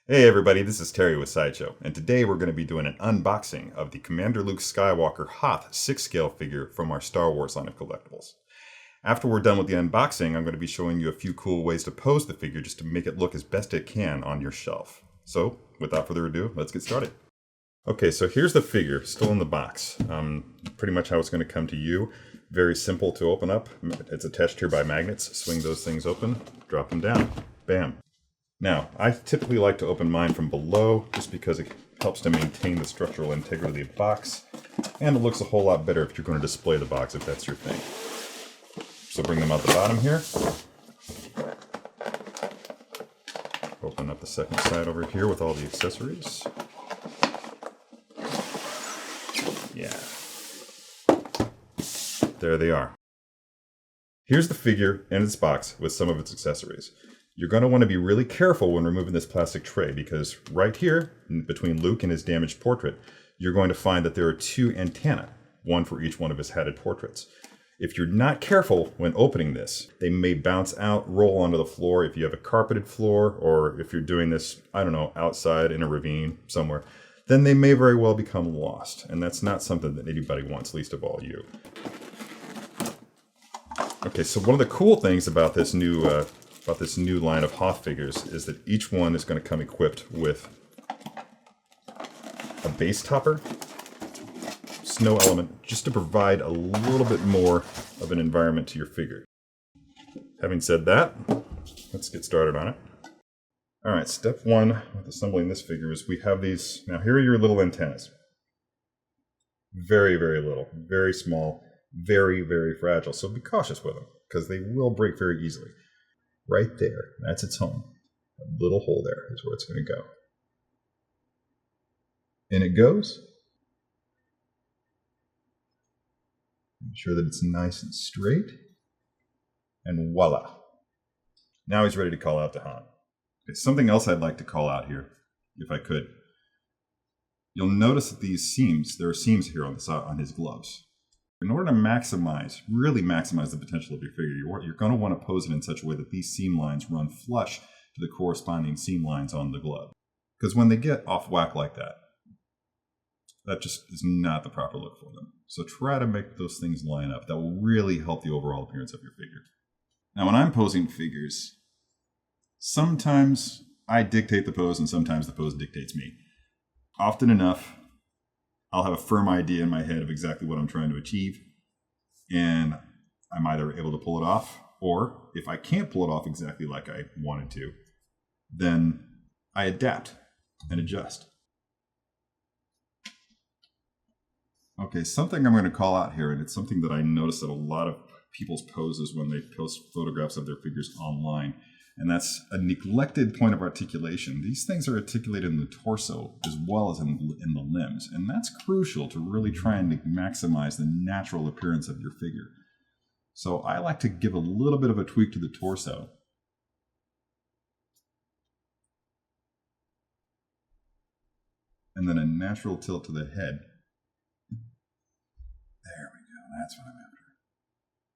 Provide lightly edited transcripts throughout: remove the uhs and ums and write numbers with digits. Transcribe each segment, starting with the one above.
Hey everybody, this is Terry with Sideshow, and today we're going to be doing an unboxing of the Commander Luke Skywalker Hoth 6th Scale figure from our Star Wars line of collectibles. After we're done with the unboxing, I'm going to be showing you a few cool ways to pose the figure just to make it look as best it can on your shelf. So, without further ado, let's get started. Okay, so here's the figure, still in the box. Pretty much how it's going to come to you. Very simple to open up. It's attached here by magnets. Swing those things open, drop them down. Bam. Now, I typically like to open mine from below just because it helps to maintain the structural integrity of the box, and it looks a whole lot better if you're going to display the box if that's your thing. So bring them out the bottom here. Open up the second side over here with all the accessories. Yeah. There they are. Here's the figure in its box with some of its accessories. You're going to want to be really careful when removing this plastic tray because right here, between Luke and his damaged portrait, you're going to find that there are two antennae, one for each one of his hatted portraits. If you're not careful when opening this, they may bounce out, roll onto the floor if you have a carpeted floor, or if you're doing this, I don't know, outside in a ravine somewhere, then they may very well become lost. And that's not something that anybody wants, least of all you. Okay, so one of the cool things about this new line of Hoth figures is that each one is going to come equipped with a base topper, snow element, just to provide a little bit more of an environment to your figure. Having said that, let's get started on it. Alright, step one with assembling this figure is we have these, now here are your little antennas. Very, very little, very small, very, very fragile, so be cautious with them, because they will break very easily. Right there, that's its home. A little hole there is where it's going to go. And it goes. Make sure that it's nice and straight. And voila. Now he's ready to call out to Han. Okay, something else I'd like to call out here, if I could. You'll notice that these seams, there are seams here on the side on his gloves. In order to really maximize the potential of your figure, you're going to want to pose it in such a way that these seam lines run flush to the corresponding seam lines on the glove. Because when they get off whack like that, that just is not the proper look for them. So try to make those things line up. That will really help the overall appearance of your figure. Now when I'm posing figures, sometimes I dictate the pose and sometimes the pose dictates me. Often enough, I'll have a firm idea in my head of exactly what I'm trying to achieve, and I'm either able to pull it off, or if I can't pull it off exactly like I wanted to, then I adapt and adjust. Okay, something I'm going to call out here, and it's something that I notice that a lot of people's poses when they post photographs of their figures online, and that's a neglected point of articulation. These things are articulated in the torso as well as in the limbs, and that's crucial to really try and maximize the natural appearance of your figure. So I like to give a little bit of a tweak to the torso. And then a natural tilt to the head. There we go, that's what I'm after.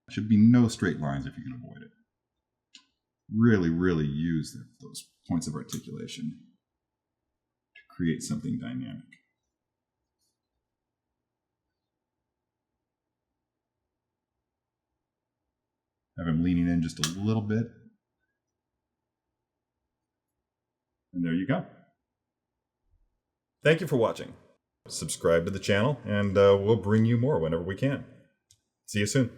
There should be no straight lines if you can avoid it. Really, really use those points of articulation to create something dynamic. Have him leaning in just a little bit. And there you go. Thank you for watching. Subscribe to the channel, and we'll bring you more whenever we can. See you soon.